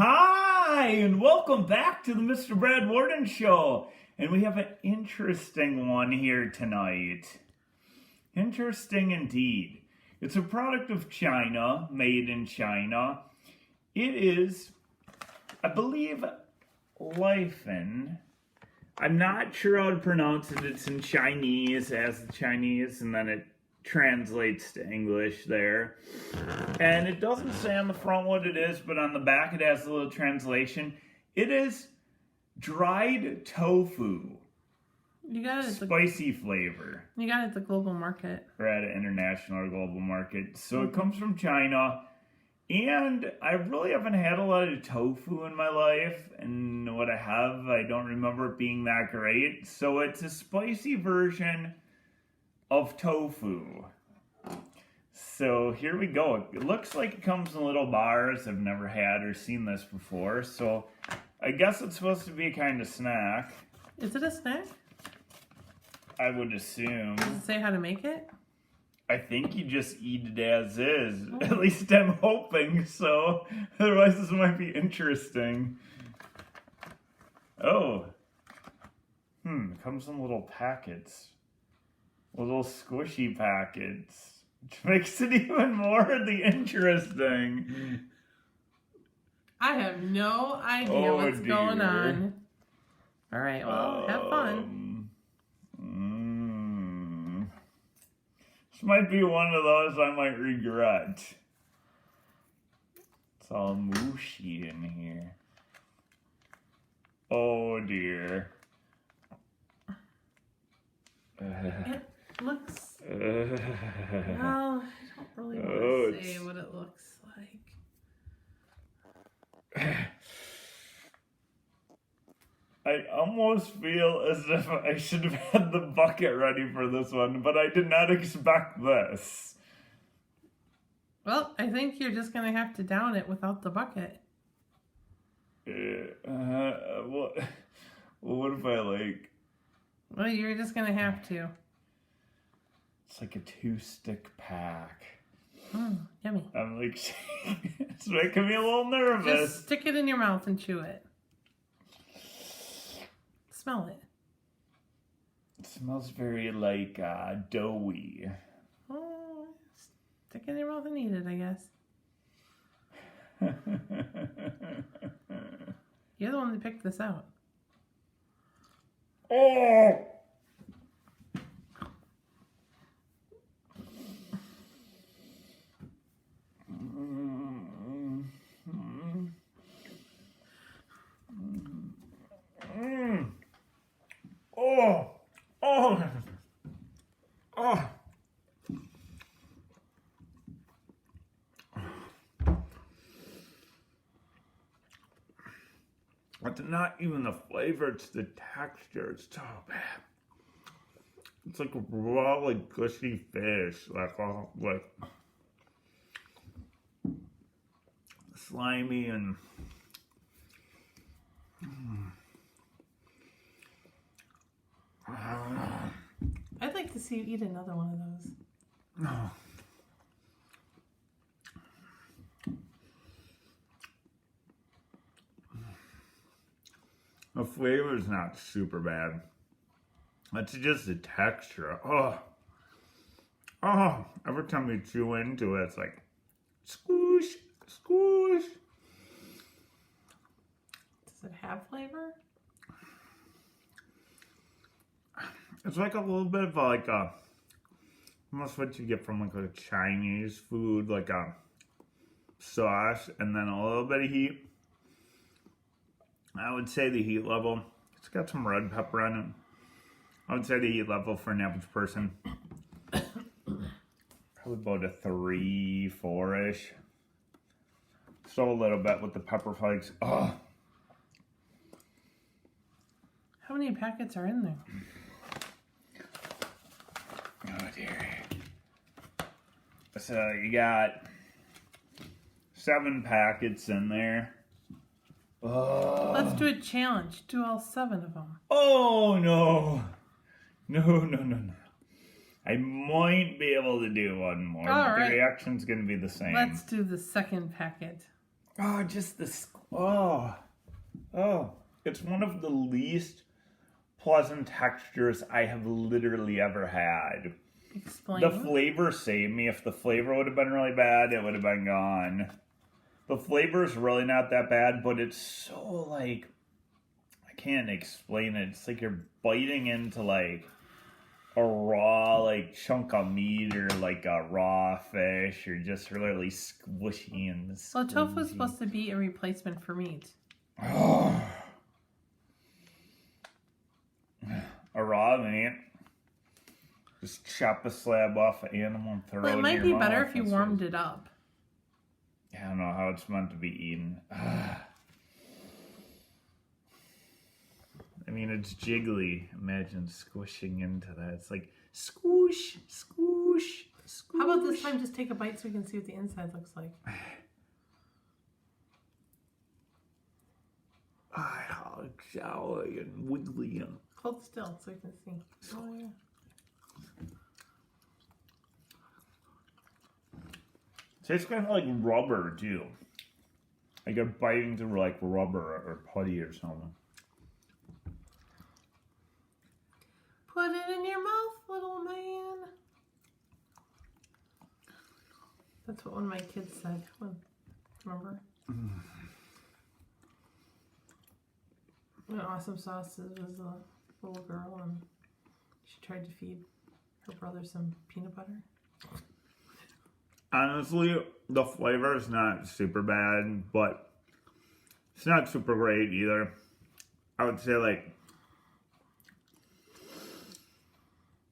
Hi, and welcome back to the Mr. Brad Worden Show. And we have an interesting one here tonight. Interesting indeed. It's a product of China, made in China. It is, I believe, Lyfen. I'm not sure how to pronounce it. It's in Chinese, as the Chinese, and then it translates to English there. And it doesn't say on the front what it is, but on the back it has a little translation. It is dried tofu. You got it. Spicy flavor. You got it at the global market. Or at an international or global market. So it comes from China. And I really haven't had a lot of tofu in my life. And what I have, I don't remember it being that great. So it's a spicy version of tofu. So here we go. It looks like it comes in little bars. I've never had or seen this before. So I guess it's supposed to be a kind of snack. Is it a snack? I would assume. Does it say how to make it? I think you just eat it as is. Oh. At least I'm hoping so. Otherwise this might be interesting. Oh. It comes in little packets. Little squishy packets. Which makes it even more interesting. I have no idea what's going on. All right, well, have fun. This might be one of those I might regret. It's all mushy in here. Oh dear. It looks... Well, I don't really want to say what it looks like. I almost feel as if I should have had the bucket ready for this one, but I did not expect this. Well, I think you're just going to have to down it without the bucket. What if I like... Well, you're just going to have to. It's like a 2-stick pack. Yummy. I'm like, it's making me a little nervous. Just stick it in your mouth and chew it. Smell it. It smells very like doughy. Oh, stick it in your mouth and eat it, I guess. You're the one that picked this out. Oh! Oh! Oh! Oh! It's not even the flavor, it's the texture. It's so bad. It's like raw, like gushy fish, like slimy and. I'd like to see you eat another one of those. No. The flavor is not super bad. It's just the texture. Oh, every time you chew into it, it's like squish, squish. Does it have flavor? It's like a little bit of like almost what you get from like a Chinese food, like a sauce, and then a little bit of heat. I would say the heat level, it's got some red pepper on it. I would say the heat level for an average person, probably about a 3, 4-ish. So a little bit with the pepper flakes. Oh. How many packets are in there? Oh dear. So you got 7 packets in there. Oh. Let's do a challenge. Do all 7 of them. Oh no. No. I might be able to do one more, but the reaction's going to be the same. Let's do the second packet. Oh, just this. Oh. It's one of the least pleasant textures I have literally ever had. Explain. The flavor saved me. If the flavor would have been really bad, it would have been gone. The flavor is really not that bad, but it's so like, I can't explain it. It's like you're biting into like a raw like chunk of meat or like a raw fish or just really squishy and squeezy. Well, tofu is supposed to be a replacement for meat. A raw meat. Just chop a slab off an animal and throw it in your mouth. Well, it might be better if you warmed it up. I don't know how it's meant to be eaten. I mean, it's jiggly. Imagine squishing into that. It's like squoosh, squoosh, squoosh. How about this time just take a bite so we can see what the inside looks like? How jelly and wiggly. Hold still so you can see. Oh, yeah. Tastes kind of like rubber, too. Like you're biting through like rubber or putty or something. Put it in your mouth, little man. That's what one of my kids said. Remember? When Awesome Sauces was a little girl and she tried to feed her brother some peanut butter. Honestly, the flavor is not super bad, but it's not super great either. I would say like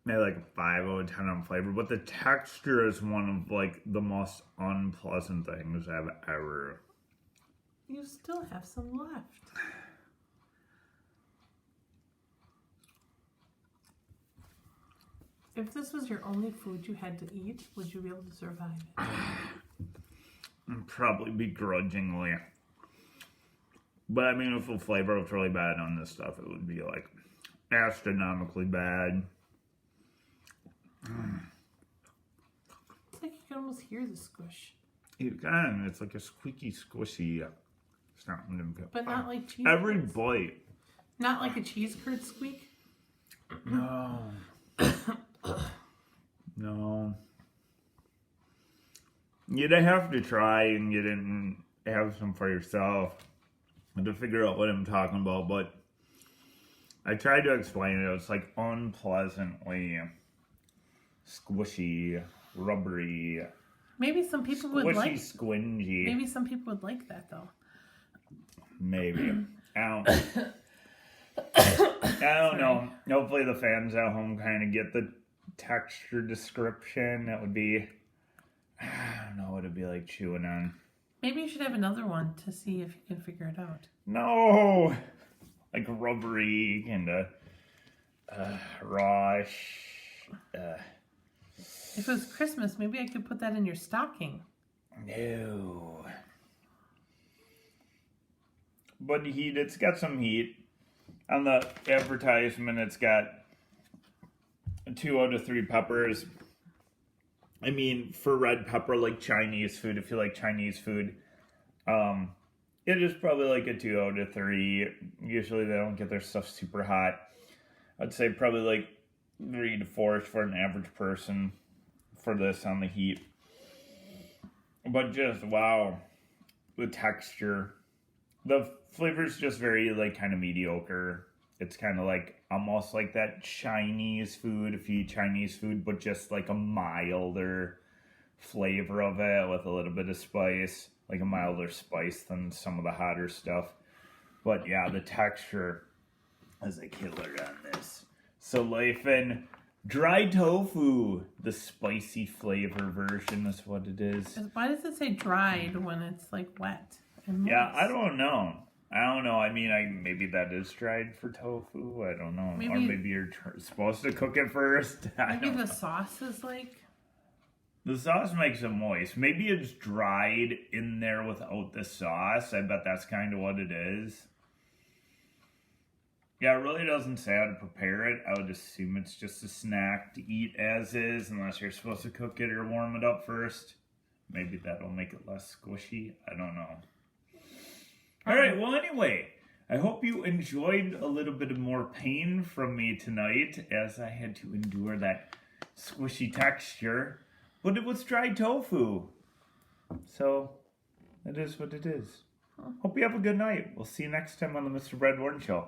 maybe like a 5 out of 10 on flavor, but the texture is one of like the most unpleasant things I've ever. You still have some left. If this was your only food you had to eat, would you be able to survive it? Probably begrudgingly. But I mean, if the flavor was really bad on this stuff, it would be like astronomically bad. It's like you can almost hear the squish. You can. It's like a squeaky, squishy. It's not good. But not like cheese Every curds. bite. Not like a cheese curd squeak? No. No. You'd have to try and get in and have some for yourself to figure out what I'm talking about, but I tried to explain it. It's like unpleasantly squishy, rubbery. Maybe some people would like. Squingy. Maybe some people would like that though. Maybe. I don't know. Hopefully the fans at home kind of get the texture description. That would be, I don't know what it'd be like chewing on. Maybe you should have another one to see if you can figure it out. No! Like rubbery, kind of raw. If it was Christmas, maybe I could put that in your stocking. No. But heat, it's got some heat. On the advertisement, it's got 2 out of 3 peppers. I mean, for red pepper, like Chinese food, if you like Chinese food, it is probably like a 2 out of 3. Usually they don't get their stuff super hot. I'd say probably like 3 to 4 for an average person for this on the heat. But just, wow, the texture. The flavor's just very, like, kind of mediocre. It's kind of like, almost like that Chinese food, if you eat Chinese food, but just like a milder flavor of it with a little bit of spice, like a milder spice than some of the hotter stuff. But yeah, the texture is a killer on this. So Lyfen Dried Tofu, the spicy flavor version is what it is. Why does it say dried when it's like wet and moist? Yeah, I don't know. I mean, maybe that is dried for tofu. I don't know. Or maybe you're supposed to cook it first. Maybe the sauce is like... The sauce makes it moist. Maybe it's dried in there without the sauce. I bet that's kind of what it is. Yeah, it really doesn't say how to prepare it. I would assume it's just a snack to eat as is, unless you're supposed to cook it or warm it up first. Maybe that'll make it less squishy. I don't know. right, well, anyway, I hope you enjoyed a little bit of more pain from me tonight as I had to endure that squishy texture. But it was dried tofu. So, it is what it is. Hope you have a good night. We'll see you next time on the Mr. Bread Warden Show.